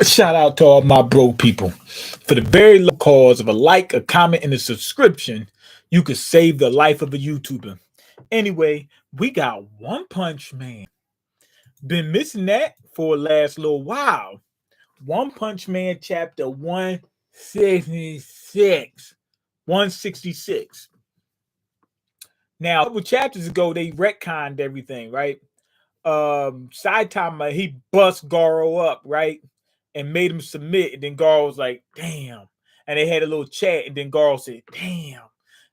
Shout out to all my bro people. For the very low cause of a like, a comment, and a subscription, you could save the life of a YouTuber. Anyway, we got One Punch Man. Been missing that for the last little while. One Punch Man chapter 166. 166. Now, a couple chapters ago, they retconned everything, right? Saitama, he bust Garou up, right? And made him submit. And then Garou was like, damn. And they had a little chat. And then Garou said, damn.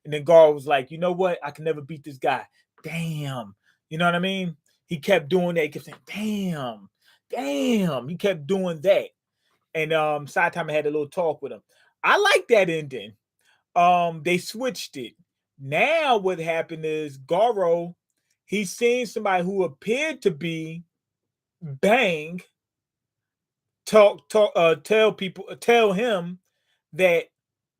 And then Garou was like, you know what? I can never beat this guy. Damn. You know what I mean? He kept doing that. He kept saying, damn. Damn. He kept doing that. And Saitama had a little talk with him. I like that ending. They switched it. Now what happened is Garou, he's seeing somebody who appeared to be Bang tell him that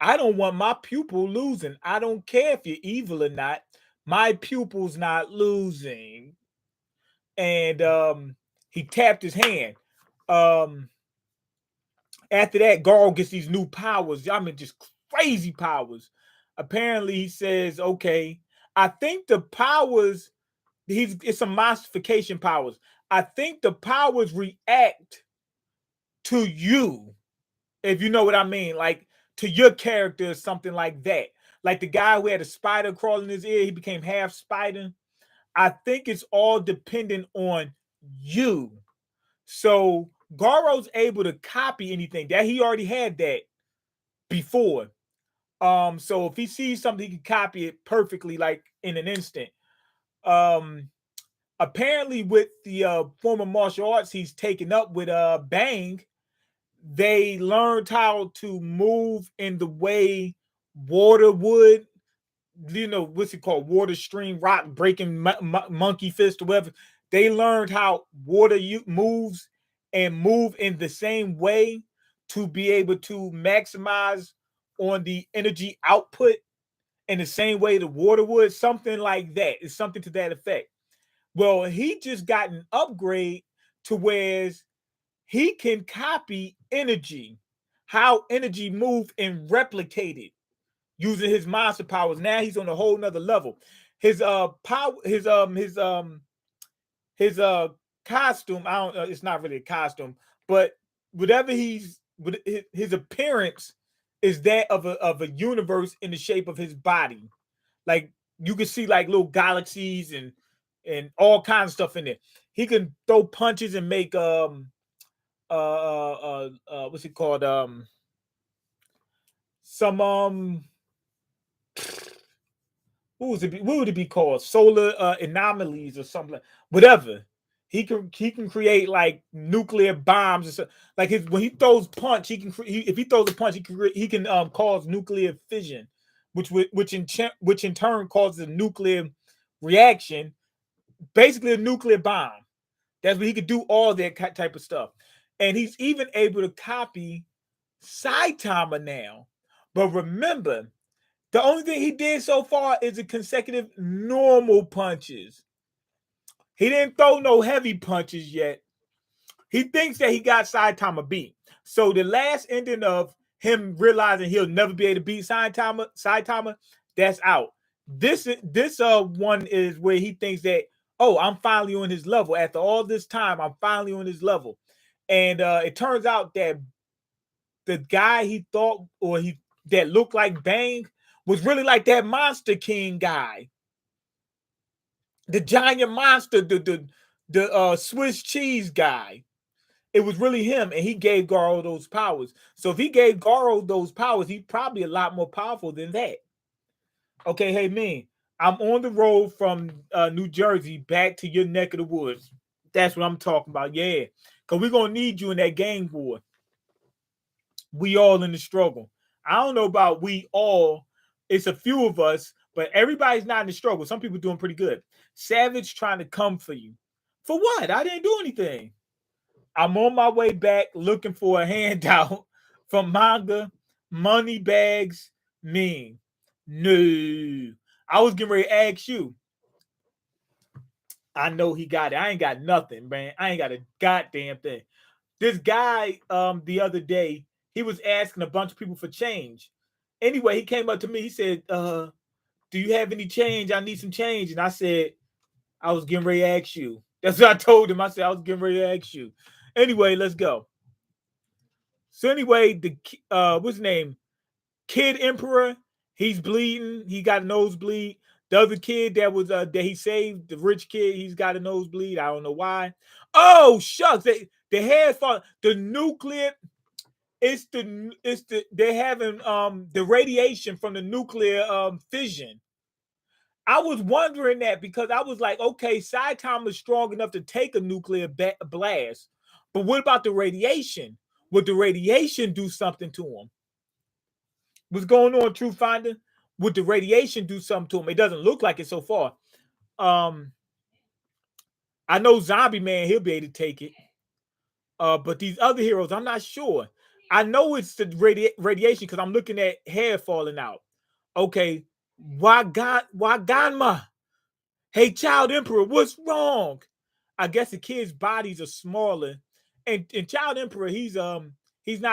I don't want my pupil losing. I don't care if you're evil or not. My pupil's not losing. And he tapped his hand. After that, Garou gets these new powers. I mean, just crazy powers. Apparently, he says, okay, I think the powers, it's some modification powers. I think the powers react to you, if you know what I mean, like to your character or something like that. Like the guy who had a spider crawling in his ear, he became half spider. I think it's all dependent on you. So Garou's able to copy anything that he already had that before. So if he sees something, he can copy it perfectly, like in an instant. Um, Apparently, with the former martial arts he's taken up with Bang, they learned how to move in the way water would. You know what's it called? Water stream, rock breaking, monkey fist, or whatever. They learned how water moves and move in the same way to be able to maximize on the energy output in the same way the water would. Something like that. It's something to that effect. Well, he just got an upgrade to where he can copy energy, how energy move and replicate it using his monster powers. Now he's on a whole nother level. His power, his costume. I don't. It's not really a costume, but whatever his appearance is that of a universe in the shape of his body. Like you can see like little galaxies and all kinds of stuff in there. He can throw punches and make what's it called some what would it be called? Solar anomalies or something like whatever. He can create like nuclear bombs or something. Like when he throws punch, if he throws a punch, he can cause nuclear fission, which in turn causes a nuclear reaction, basically a nuclear bomb. That's what he could do all that type of stuff, and he's even able to copy Saitama now. But remember, the only thing he did so far is the consecutive normal punches. He didn't throw no heavy punches yet. He thinks that he got Saitama beat. So the last ending of him realizing he'll never be able to beat Saitama, that's out. This one is where he thinks that, oh, I'm finally on his level. After all this time, I'm finally on his level. And it turns out that the guy he thought that looked like Bang was really like that Monster King guy, the giant monster, the Swiss cheese guy. It was really him, and he gave Garou those powers. So if he gave Garou those powers, he's probably a lot more powerful than that. Okay, hey man, I'm on the road from New Jersey back to your neck of the woods. That's what I'm talking about. Yeah, because we're gonna need you in that gang war. We all in the struggle. I don't know about we all. It's a few of us, but everybody's not in the struggle. Some people doing pretty good. Savage trying to come for you. For what? I didn't do anything. I'm on my way back looking for a handout from manga, money bags, mean. No. I was getting ready to ask you. I know he got it. I ain't got nothing, man. I ain't got a goddamn thing. This guy the other day, he was asking a bunch of people for change. Anyway, he came up to me. He said, do you have any change? I need some change. And I said, I was getting ready to ask you. That's what I told him. I said, I was getting ready to ask you. Anyway, let's go. So anyway, the what's his name? Kid Emperor, he's bleeding. He got a nosebleed. The other kid that was that he saved, the rich kid, he's got a nosebleed. I don't know why. Oh shucks, the hair fall. The nuclear, it's the they're having the radiation from the nuclear fission. I was wondering that because I was like, okay, Saitama is strong enough to take a nuclear blast, but what about the radiation? Would the radiation do something to him? What's going on, True Finder? Would the radiation do something to him? It doesn't look like it so far. I know Zombie Man, he'll be able to take it. But these other heroes, I'm not sure. I know it's the radiation because I'm looking at hair falling out. Okay, Waganma. Hey, Child Emperor, what's wrong? I guess the kids' bodies are smaller, and Child Emperor, he's not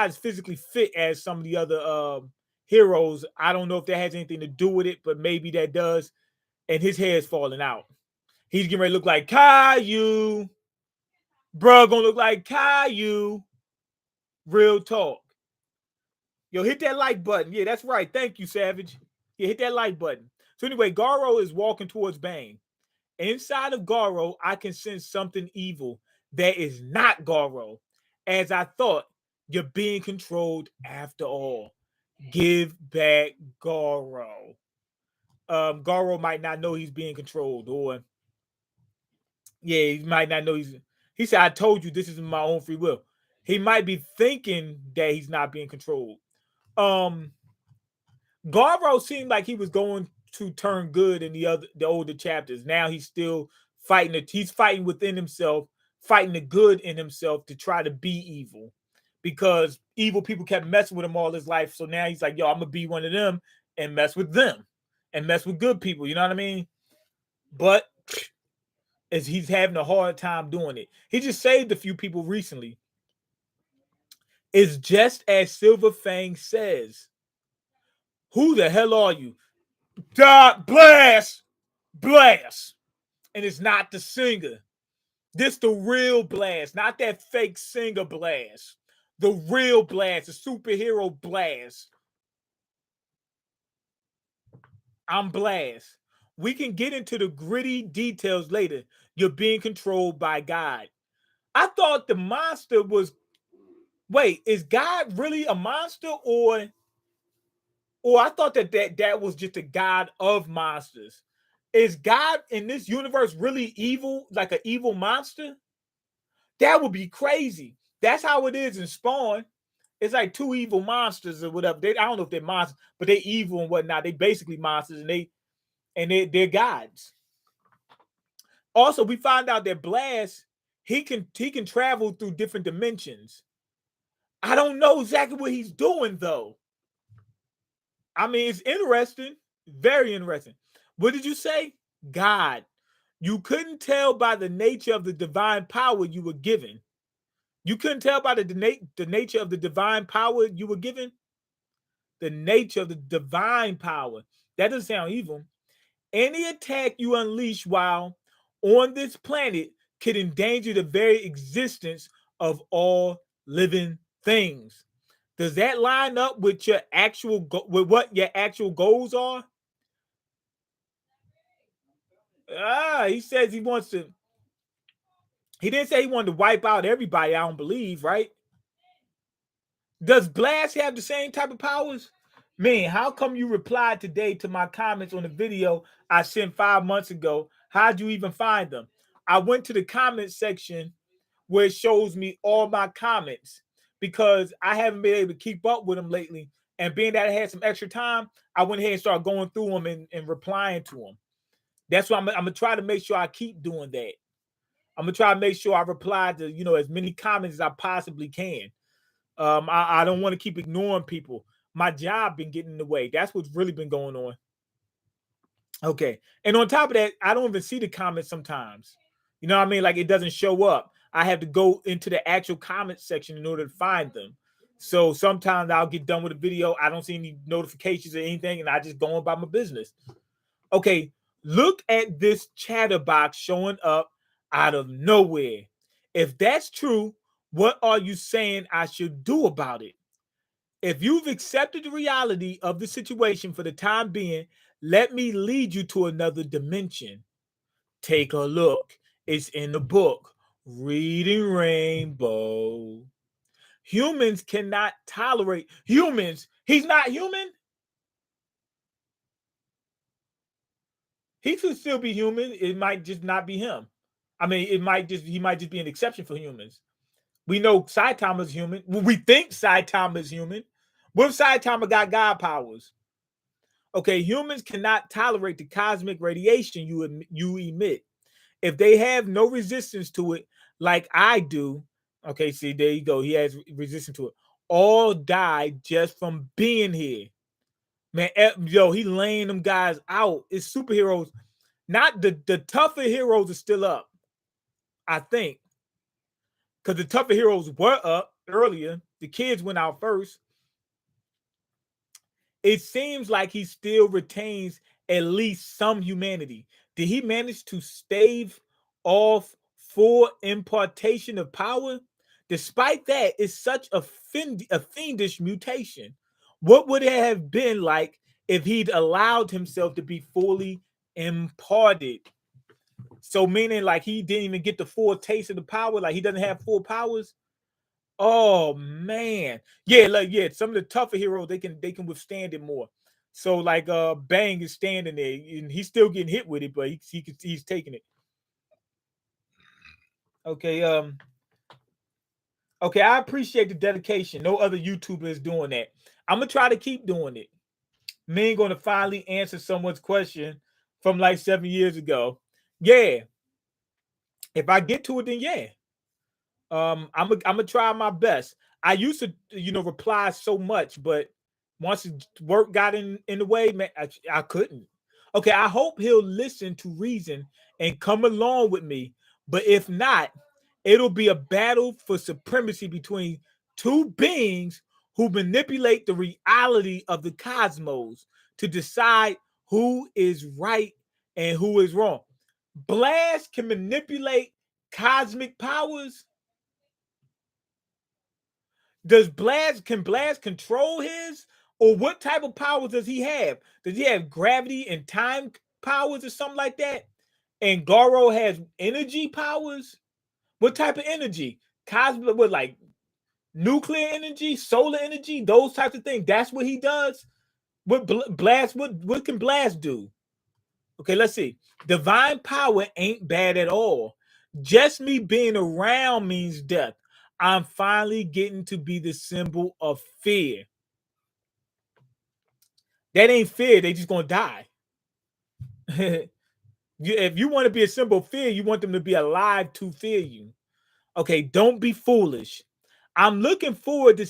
as physically fit as some of the other heroes. I don't know if that has anything to do with it, but maybe that does. And his hair is falling out. He's getting ready to look like Caillou. Bruh, gonna look like Caillou. Real talk. Yo, hit that like button. Yeah, that's right. Thank you, Savage. Yeah, hit that like button. So anyway, Garou is walking towards Bane. Inside of Garou, I can sense something evil that is not Garou. As I thought, you're being controlled after all. Give back Garou. Garou might not know he's being controlled, or yeah, he might not know he said, I told you this is my own free will. He might be thinking that he's not being controlled. Garou seemed like he was going to turn good in the older chapters. Now he's still fighting he's fighting within himself, fighting the good in himself to try to be evil. Because evil people kept messing with him all his life. So now he's like, yo, I'm gonna be one of them and mess with them and mess with good people. You know what I mean? But as he's having a hard time doing it. He just saved a few people recently. It's just as Silver Fang says. Who the hell are you? Blast! Blast! And it's not the singer. This the real Blast, not that fake singer Blast. The real Blast, the superhero Blast. I'm Blast. We can get into the gritty details later. You're being controlled by God. I thought the monster was... Wait, is God really a monster, or I thought that was just a god of monsters? Is God in this universe really evil, like an evil monster? That would be crazy. That's how it is in Spawn. It's like two evil monsters or whatever. I don't know if they're monsters, but they're evil and whatnot. They basically monsters, and they're gods. Also, we find out that Blast, he can travel through different dimensions. I don't know exactly what he's doing though. I mean, it's interesting, very interesting. What did you say? God. You couldn't tell by the nature of the divine power you were given. You couldn't tell by the nature of the divine power you were given. The nature of the divine power. That doesn't sound evil. Any attack you unleash while on this planet could endanger the very existence of all living things. Does that line up with your with what your actual goals are? He says he wants to. He didn't say he wanted to wipe out everybody. I don't believe, right? Does Blast have the same type of powers? Man, how come you replied today to my comments on the video I sent 5 months ago? How'd you even find them? I went to the comment section where it shows me all my comments because I haven't been able to keep up with them lately. And being that I had some extra time, I went ahead and started going through them and replying to them. That's why I'm going to try to make sure I keep doing that. I'm going to try to make sure I reply to, as many comments as I possibly can. I don't want to keep ignoring people. My job been getting in the way. That's what's really been going on. Okay. And on top of that, I don't even see the comments sometimes. You know what I mean? Like it doesn't show up. I have to go into the actual comment section in order to find them. So sometimes I'll get done with a video, I don't see any notifications or anything, and I just go about my business. Okay, look at this chatter box showing up out of nowhere. If that's true, what are you saying I should do about it? If you've accepted the reality of the situation for the time being, let me lead you to another dimension. Take a look. It's in the book, Reading Rainbow. Humans cannot tolerate humans. He's not human. He could still be human. It might just not be him. I mean, he might just be an exception for humans. We know Saitama is human. We think Saitama is human. What if Saitama got God powers? Okay, humans cannot tolerate the cosmic radiation you emit. If they have no resistance to it, like I do, okay, see, there you go. He has resistance to it. All die just from being here. Man, yo, he laying them guys out. It's superheroes. Not the tougher heroes are still up, I think. Because the tougher heroes were up earlier. The kids went out first. It seems like he still retains at least some humanity. Did he manage to stave off full impartation of power? Despite that, it's such a fiendish mutation. What would it have been like if he'd allowed himself to be fully imparted? So meaning like he didn't even get the full taste of the power, like he doesn't have full powers. Oh man, yeah, like yeah, some of the tougher heroes they can withstand it more. So like Bang is standing there and he's still getting hit with it, but he's taking it. Okay, okay, I appreciate the dedication. No other YouTuber is doing that. I'm gonna try to keep doing it. Me ain't gonna finally answer someone's question from like 7 years ago. Yeah, if I get to it, then yeah. I'm gonna try my best. I used to, reply so much, but once work got in the way, man, I couldn't. Okay, I hope he'll listen to reason and come along with me. But if not, it'll be a battle for supremacy between two beings who manipulate the reality of the cosmos to decide who is right and who is wrong. Blast can manipulate cosmic powers. Can Blast control his, or what type of powers does he have? Does he have gravity and time powers or something like that? And Garou has energy powers. What type of energy? Cosmic, what, like nuclear energy, solar energy, those types of things. That's what he does. What can Blast do? Okay, let's see. Divine power ain't bad at all. Just me being around means death. I'm finally getting to be the symbol of fear. That ain't fear. They just gonna die. If you want to be a symbol of fear, you want them to be alive to fear you. Okay, don't be foolish. I'm looking forward the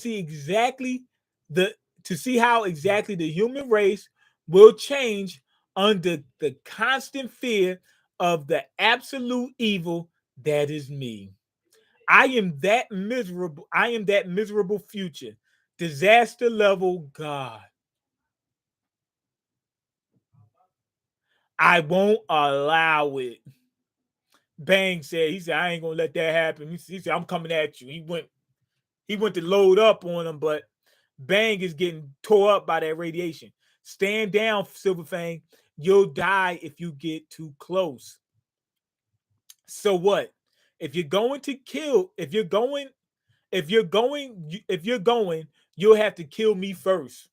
to see how exactly the human race will change under the constant fear of the absolute evil that is me. I am that miserable future. Disaster level God. I won't allow it. Bang said, he said, I ain't gonna let that happen. He said, I'm coming at you. He went to load up on him, but Bang is getting tore up by that radiation. Stand down, Silverfang. You'll die if you get too close. So what? If you're going to kill, if you're going, you'll have to kill me first.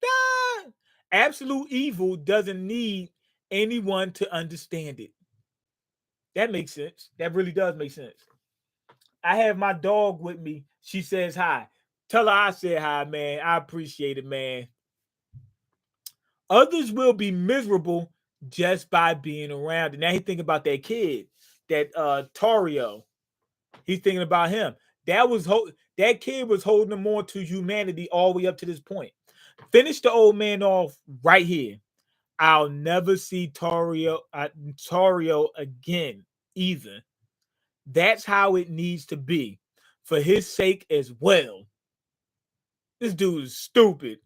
Ah! Absolute evil doesn't need anyone to understand it. That makes sense. That really does make sense. I have my dog with me. She says hi. Tell her I said hi, man. I appreciate it, man. Others will be miserable just by being around. And now he's thinking about that kid, that Tario. He's thinking about him. That kid was holding him on to humanity all the way up to this point. Finish the old man off right here. I'll never see Tario again either. That's how it needs to be for his sake as well. This dude is stupid.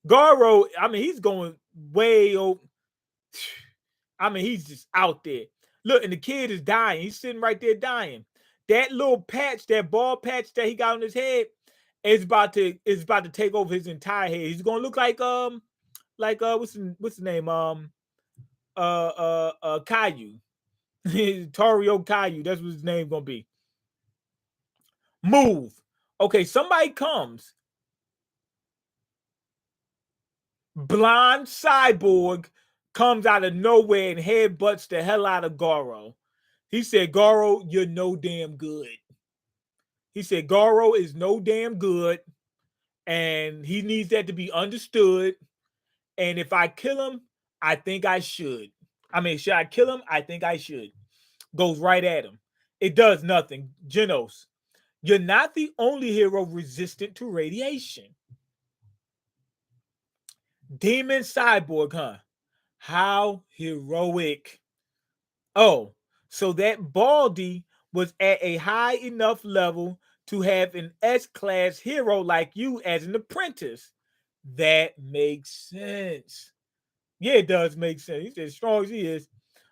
Garou, I mean, he's going way over. I mean, he's just out there. Look, and the kid is dying. He's sitting right there dying. That little patch, that bald patch that he got on his head, is about to take over his entire head. He's gonna look like what's the name? Caillou. Tario Caillou. That's what his name gonna be. Move. Okay, somebody comes. Blonde cyborg comes out of nowhere and headbutts the hell out of Garou. He said, Garou, you're no damn good. He said, Garou is no damn good, and he needs that to be understood. And if I kill him, I think I should. I mean, should I kill him? I think I should. Goes right at him. It does nothing. Genos, you're not the only hero resistant to radiation. Demon cyborg, huh? How heroic. Oh, so that Baldy was at a high enough level to have an S-class hero like you as an apprentice. That makes sense. Yeah, it does make sense. He's as strong as he is.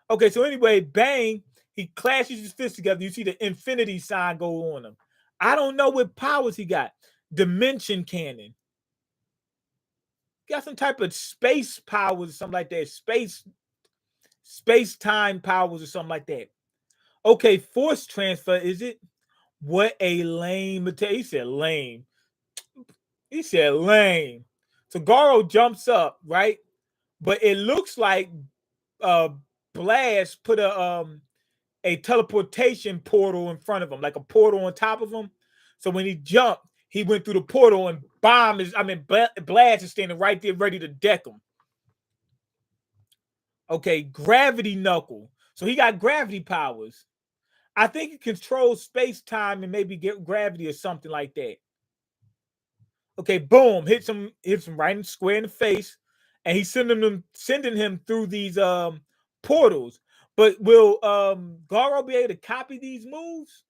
Okay, so anyway, bang, he clashes his fists together. You see the infinity sign go on him. I don't know what powers he got. Dimension cannon. Got some type of space powers or something like that. Space-time powers or something like that. Okay, force transfer, is it? What a lame. He said lame. He said lame. So Garou jumps up, right? But it looks like Blast put a teleportation portal in front of him, like a portal on top of him. So when he jumped, he went through the portal and Blast is standing right there ready to deck him. Okay, gravity knuckle. So he got gravity powers. I think he controls space-time and maybe get gravity or something like that. Okay, boom, hits him right in square in the face, and he's sending him through these portals. But will Garou be able to copy these moves?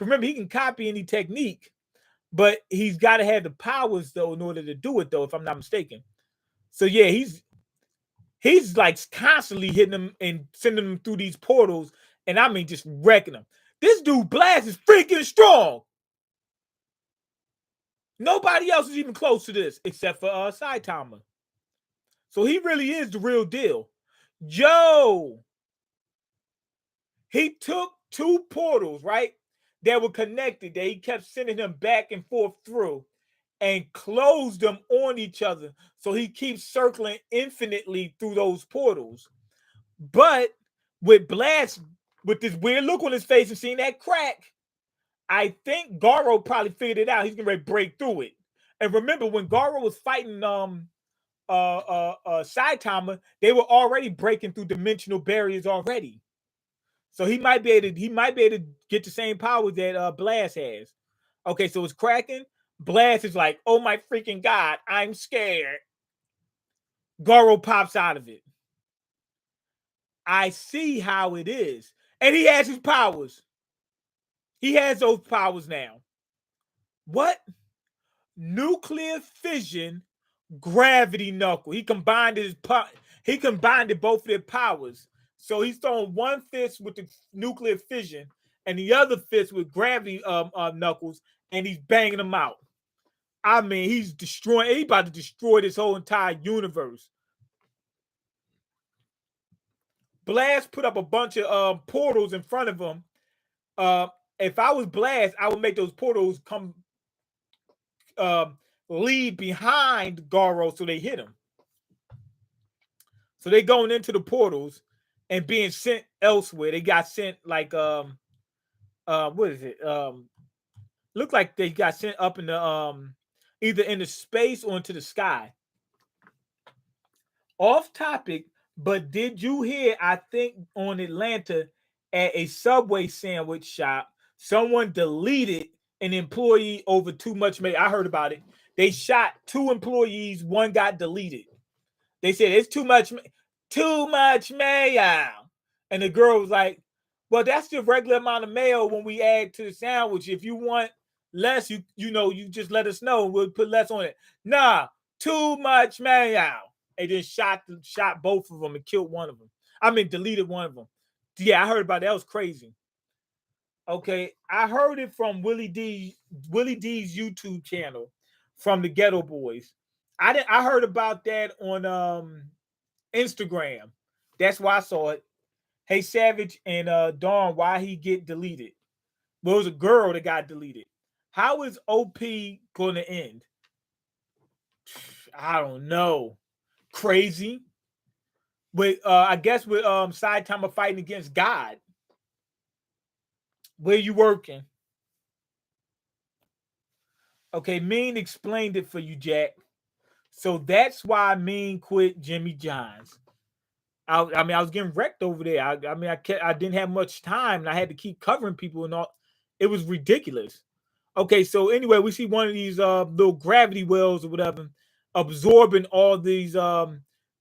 Remember, he can copy any technique, but he's got to have the powers though in order to do it, though, if I'm not mistaken. So yeah, he's like constantly hitting them and sending them through these portals, and I mean just wrecking them. This dude Blast is freaking strong. Nobody else is even close to this except for Saitama. So he really is the real deal. Yo, he took two portals, right, that were connected that he kept sending him back and forth through and closed them on each other. So he keeps circling infinitely through those portals. But with Blast, with this weird look on his face and seeing that crack, I think Garou probably figured it out. He's gonna break through it. And remember, when Garou was fighting Saitama, they were already breaking through dimensional barriers already. So he might be able to get the same power that Blast has. Okay, so it's cracking. Blast is like, oh my freaking God, I'm scared. Garou pops out of it. I see how it is. And he has his powers. He has those powers now. What? Nuclear fission, gravity knuckle. He combined both of their powers. So he's throwing one fist with the nuclear fission and the other fist with gravity knuckles, and he's banging them out. I mean, he's about to destroy this whole entire universe. Blast put up a bunch of portals in front of him. If I was Blast, I would make those portals come lead behind Garou so they hit him. So they going into the portals and being sent elsewhere. They got sent like what is it? Look like they got sent up in the either into space or into the sky. Off topic, but did you hear? I think on Atlanta at a Subway sandwich shop, someone deleted an employee over too much mayo. I heard about it. They shot two employees. One got deleted. They said it's too much mayo. And the girl was like, Well, that's the regular amount of mayo when we add to the sandwich. If you want less, you just let us know. We'll put less on it. Nah, too much mayo. And then shot both of them and killed one of them. I mean, deleted one of them. Yeah, I heard about that. That was crazy. Okay, I heard it from Willie D's YouTube channel from the Ghetto Boys. I heard about that on Instagram. That's why I saw it. Hey Savage and Dawn, why he get deleted? Well, it was a girl that got deleted. How is OP going to end? I don't know. Crazy. With I guess with Saitama fighting against God. Where you working? Okay, Mean explained it for you, Jack. So that's why Mean quit Jimmy John's. I mean, I was getting wrecked over there. I didn't have much time, and I had to keep covering people and all. It was ridiculous. Okay, so anyway, we see one of these little gravity wells or whatever absorbing all these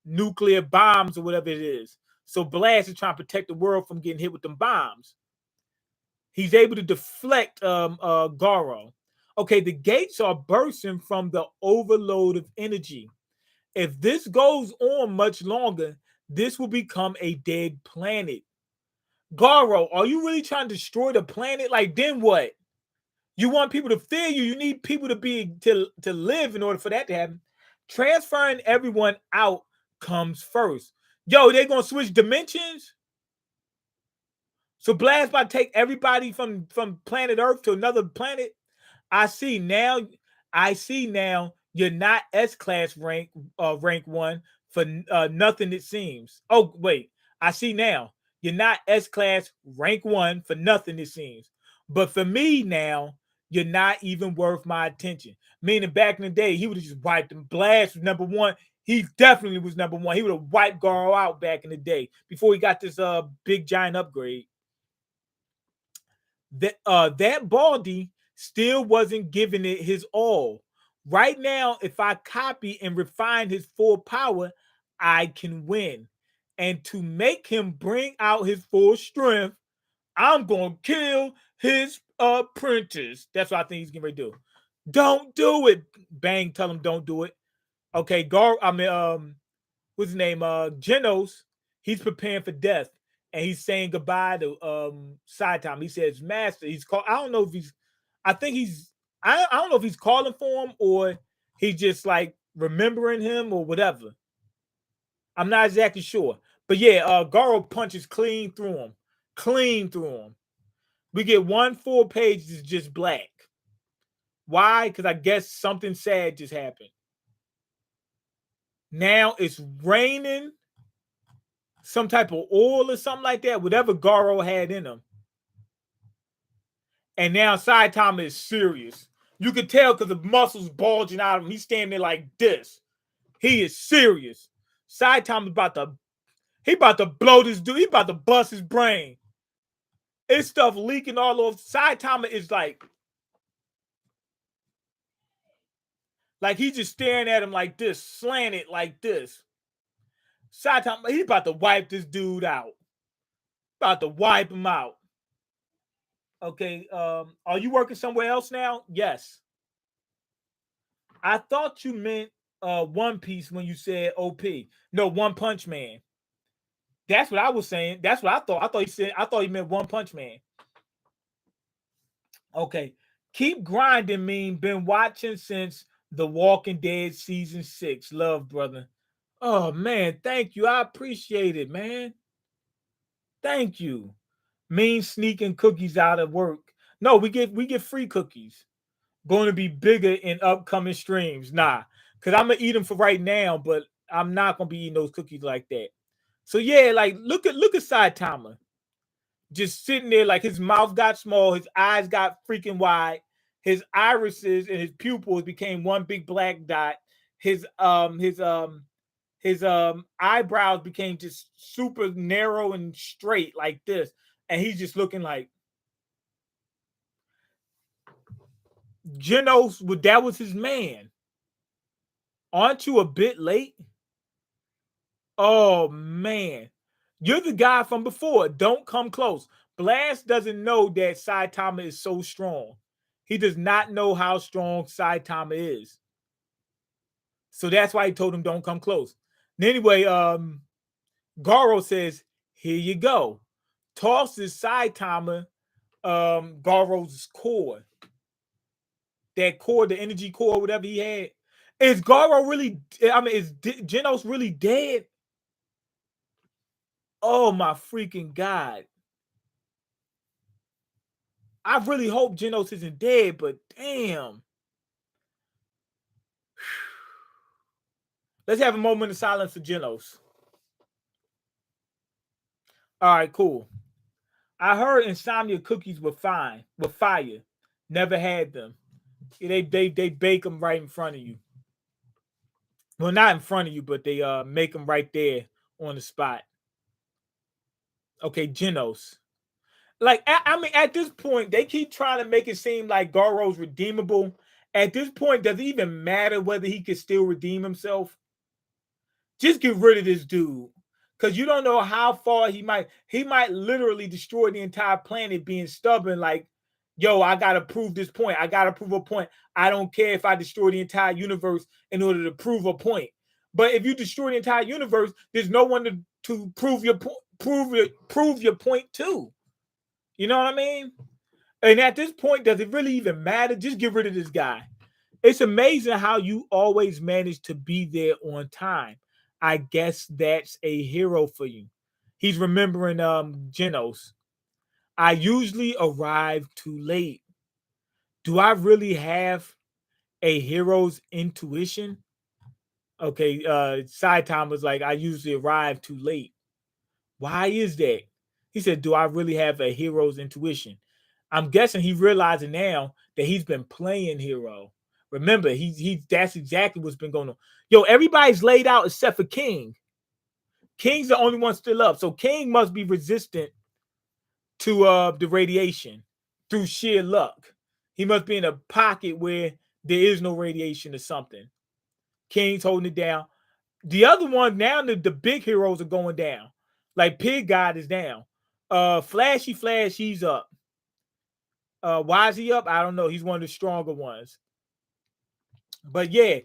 nuclear bombs or whatever it is. So Blast is trying to protect the world from getting hit with them bombs. He's able to deflect Garou. Okay, the gates are bursting from the overload of energy. If this goes on much longer, this will become a dead planet. Garou, are you really trying to destroy the planet? Like, then what? You want people to fear you. You need people to live in order for that to happen. Transferring everyone out comes first. Yo, they're gonna switch dimensions. So Blast about to take everybody from planet Earth to another planet. I see now. You're not S class rank 1 for nothing. It seems. Oh wait, I see now. You're not S class rank 1 for nothing. It seems. But for me now, you're not even worth my attention. Meaning back in the day, he would have just wiped them. Blast was number 1. He definitely was number 1. He would have wiped Garou out back in the day before he got this big giant upgrade. That Baldy still wasn't giving it his all. Right now, if I copy and refine his full power, I can win. And to make him bring out his full strength, I'm gonna kill his apprentice. That's what I think he's getting ready to do. Don't do it. Bang, tell him don't do it. Okay, what's his name? Genos, he's preparing for death. And he's saying goodbye to Saitama. He says, Master, he's called. I don't know if he's I don't know if he's calling for him or he's just like remembering him or whatever. I'm not exactly sure. But yeah, Garou punches clean through him. Clean through him. We get one full page that's just black. Why? Because I guess something sad just happened. Now it's raining some type of oil or something like that, whatever Garou had in him. And now Saitama is serious. You can tell because the muscles bulging out of him. He's standing there like this. He is serious. Saitama about to blow this dude. He about to bust his brain. It's stuff leaking all over. Saitama is like he's just staring at him like this, slanted like this. Saitama, he's about to wipe this dude out. About to wipe him out. Okay, are you working somewhere else now? Yes. I thought you meant One Piece when you said OP. No, One Punch Man. That's what I was saying. That's what I thought. I thought he meant One Punch Man. Okay. Keep grinding, Mean. Been watching since The Walking Dead season 6. Love, brother. Oh man, thank you. I appreciate it, man. Thank you. Mean sneaking cookies out of work. No, we get free cookies. Going to be bigger in upcoming streams. Nah, because I'm gonna eat them for right now, but I'm not gonna be eating those cookies like that. So yeah, like look at Saitama. Just sitting there, like his mouth got small, his eyes got freaking wide, his irises and his pupils became one big black dot. His eyebrows became just super narrow and straight like this, and he's just looking like Genos. That was his man. Aren't you a bit late? Oh man, you're the guy from before. Don't come close. Blast doesn't know that Saitama is so strong. He does not know how strong Saitama is. So that's why he told him don't come close. And anyway, Garou says, here you go. Tosses Saitama Garou's core. That core, the energy core, whatever he had. Is Garou really, I mean, is Genos really dead? Oh my freaking God. I really hope Genos isn't dead, but damn. Let's have a moment of silence for Genos. All right, cool. I heard insomnia cookies were fine, were fire. Never had them. They bake them right in front of you. Well, not in front of you, but they make them right there on the spot. Okay, Genos. Like I mean, at this point, they keep trying to make it seem like Garou's redeemable. At this point, does it even matter whether he can still redeem himself? Just get rid of this dude. Because you don't know how far he might literally destroy the entire planet being stubborn, like, yo, I gotta prove this point. I gotta prove a point. I don't care if I destroy the entire universe in order to prove a point. But if you destroy the entire universe, there's no one to prove your point, prove your point to. You know what I mean? And at this point, does it really even matter? Just get rid of this guy. It's amazing how you always manage to be there on time. I guess that's a hero for you. He's remembering Genos. I usually arrive too late. Do I really have a hero's intuition? Okay, Saitama was like, I usually arrive too late. Why is that? He said, do I really have a hero's intuition? I'm guessing he realizing now that he's been playing hero. Remember, he that's exactly what's been going on. Yo, everybody's laid out except for King. King's the only one still up. So King must be resistant to the radiation through sheer luck. He must be in a pocket where there is no radiation or something. King's holding it down. The other one, now the big heroes are going down. Like Pig God is down. Flashy Flash, he's up. Why is he up? I don't know. He's one of the stronger ones. But yeah,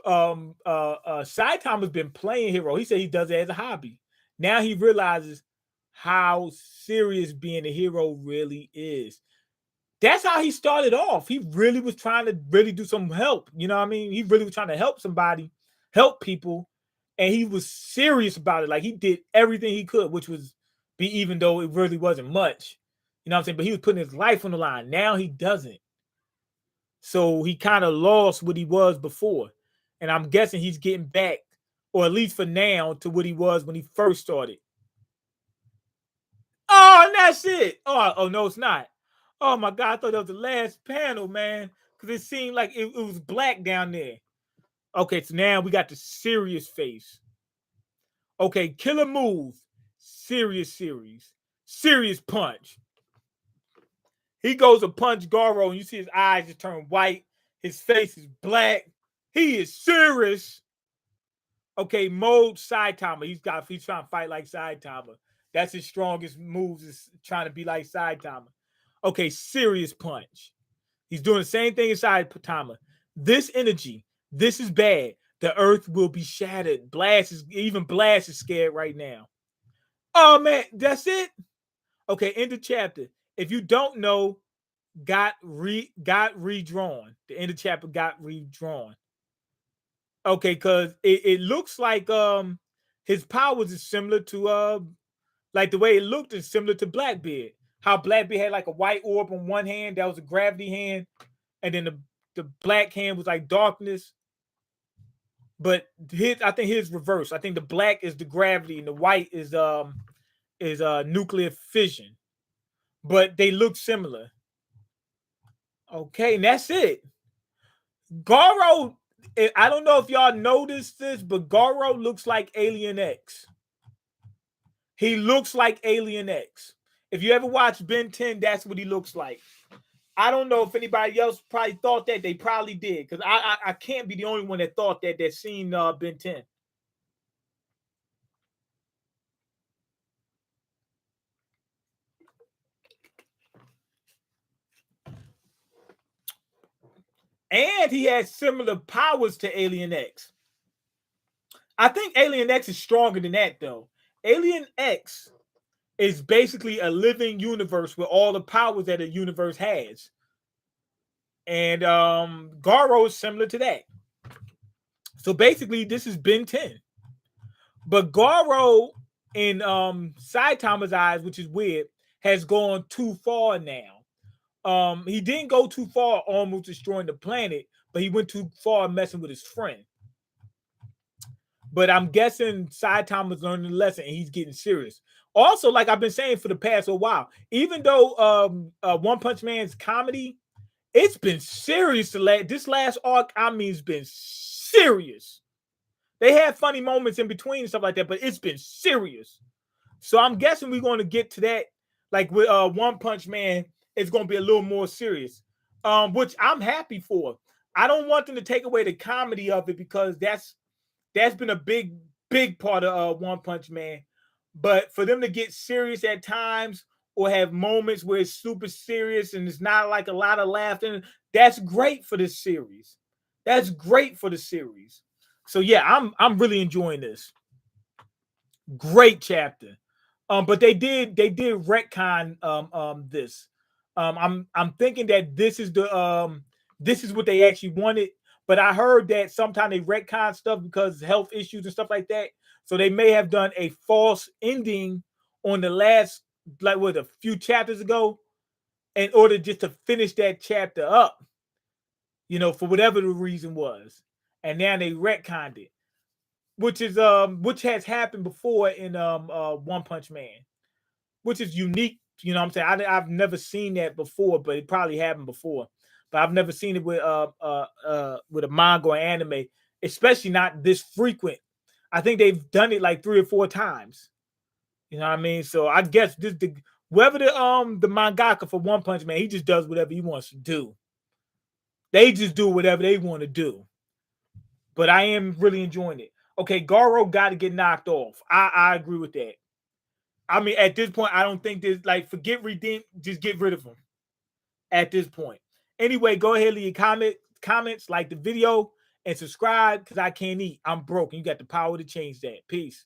Saitama's been playing hero. He said he does it as a hobby. Now he realizes how serious being a hero really is. That's how he started off. He really was trying to really do some help. You know what I mean? He really was trying to help somebody, help people, and he was serious about it. Like he did everything he could, which was be even though it really wasn't much. You know what I'm saying? But he was putting his life on the line. Now he doesn't. So he kind of lost what he was before. And I'm guessing he's getting back, or at least for now, to what he was when he first started. Oh, and that's it. Oh no, it's not. Oh my God, I thought that was the last panel, man. Because it seemed like it was black down there. Okay, so now we got the serious face. Okay, killer move. Serious series. Serious punch. He goes to punch Garou, and you see his eyes just turn white. His face is black. He is serious. Okay, mode Saitama. He's trying to fight like Saitama. That's his strongest moves, is trying to be like Saitama. Okay, serious punch. He's doing the same thing as Saitama. This energy, this is bad. The earth will be shattered. Blast is scared right now. Oh man, that's it. Okay, end the chapter. If you don't know, got redrawn. The end of chapter got redrawn. Okay, because it looks like his powers is similar to like the way it looked is similar to Blackbeard. How Blackbeard had like a white orb on one hand, that was a gravity hand, and then the black hand was like darkness. But I think his reverse. I think the black is the gravity and the white is nuclear fission. But they look similar. Okay, and that's it. Garou, I don't know if y'all noticed this, but Garou looks like Alien X. He looks like Alien X. If you ever watch Ben 10, that's what he looks like. I don't know if anybody else probably thought that. They probably did, because I can't be the only one that thought that seen Ben 10. And he has similar powers to Alien X. I think Alien X is stronger than that, though. Alien X is basically a living universe with all the powers that a universe has. And Garou is similar to that. So basically, this is Ben 10. But Garou, in Saitama's eyes, which is weird, has gone too far now. He didn't go too far almost destroying the planet, but he went too far messing with his friend. But I'm guessing Saitama's learning the lesson and he's getting serious. Also, like I've been saying for the past while, even though One Punch Man's comedy, it's been serious. This last arc, I mean, it's been serious. They had funny moments in between and stuff like that, but it's been serious. So I'm guessing we're going to get to that. Like with One Punch Man, it's going to be a little more serious, which I'm happy for. I don't want them to take away the comedy of it because that's been a big part of One Punch Man. But for them to get serious at times or have moments where it's super serious and it's not like a lot of laughter, that's great for this series. That's great for the series. So yeah, I'm really enjoying this. Great chapter. But they did retcon this. I'm thinking that this is what they actually wanted. But I heard that sometimes they retcon stuff because of health issues and stuff like that. So they may have done a false ending on the last, like what, a few chapters ago, in order just to finish that chapter up, for whatever the reason was. And now they retconned it, which has happened before in One Punch Man, which is unique. You know what I'm saying? I've never seen that before, but it probably happened before. But I've never seen it with a manga or anime, especially not this frequent. I think they've done it like 3 or 4 times. You know what I mean? So I guess whoever the mangaka for One Punch Man, he just does whatever he wants to do. They just do whatever they want to do. But I am really enjoying it. Okay, Garou got to get knocked off. I agree with that. I mean, at this point, I don't think there's like forget redeem. Just get rid of him. At this point. Anyway, go ahead, leave your comments, like the video, and subscribe because I can't eat. I'm broke. And you got the power to change that. Peace.